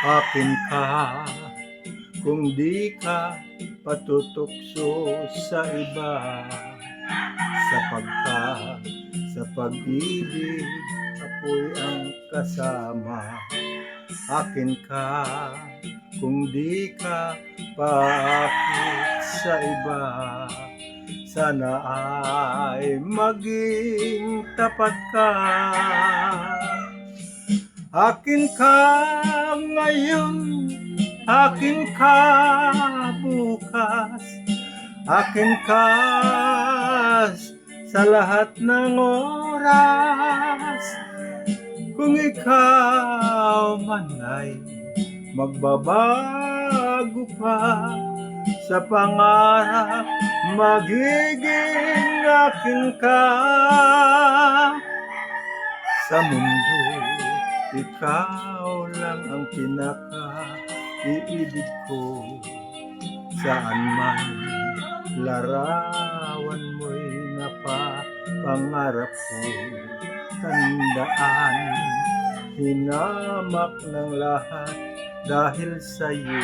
Akin ka kung di ka patutukso sa iba, sapagkat sa pag-ibig ako'y ang kasama. Akin ka kung di ka paakit sa iba, sana ay maging tapat ka. Akin ka ngayon, akin ka bukas, akin ka sa lahat ng oras. Kung ikaw man ay magbabago pa sa pangarap, magiging akin ka. Sa mundo, ikaw lang ang pinaka-iibig ko. Saan man larawan mo'y napapangarap ko. Tandaan, hinamak ng lahat dahil sa'yo.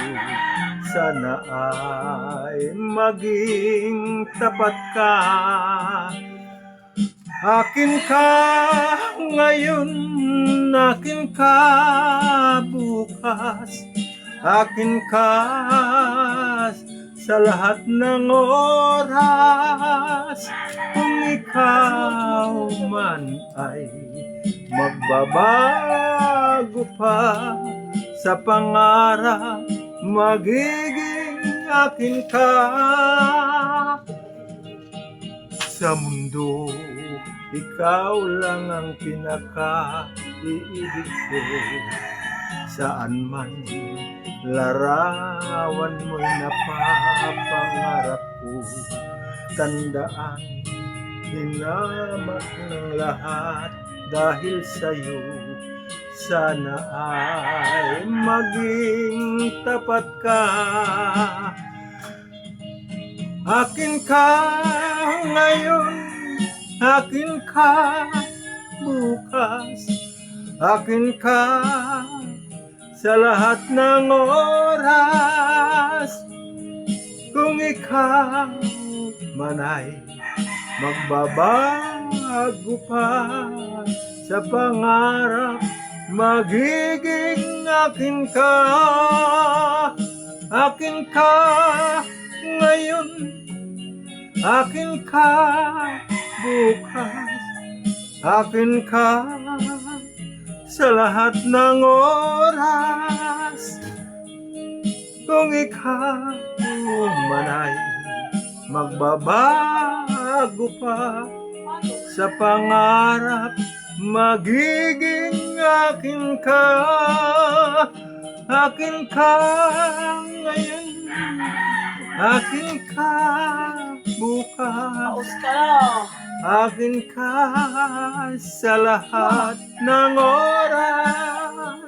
Sana ay maging tapat ka. Akin ka ngayon, akin ka bukas, akin ka sa lahat ng oras. Kung ikaw man ay magbabago pa sa pangarap, magiging akin ka. Sa mundo, ikaw lang ang pinaka-iibig ko. Saan man larawan mo'y napapangarap ko. Tandaan, hinamak ng lahat dahil sa'yo. Sana ay maging tapat ka. Akin ka ngayon, akin ka bukas, akin ka sa lahat ng oras. Kung ikaw man ay magbabago pa sa pangarap, magiging akin ka. Akin ka ngayon, akin ka bukas, akin ka sa lahat ng oras. Kung ikaw man ay magbabago pa sa pangarap, magiging akin ka. Akin ka ngayon, akin ka bukas, akin ka sa lahat ng oras.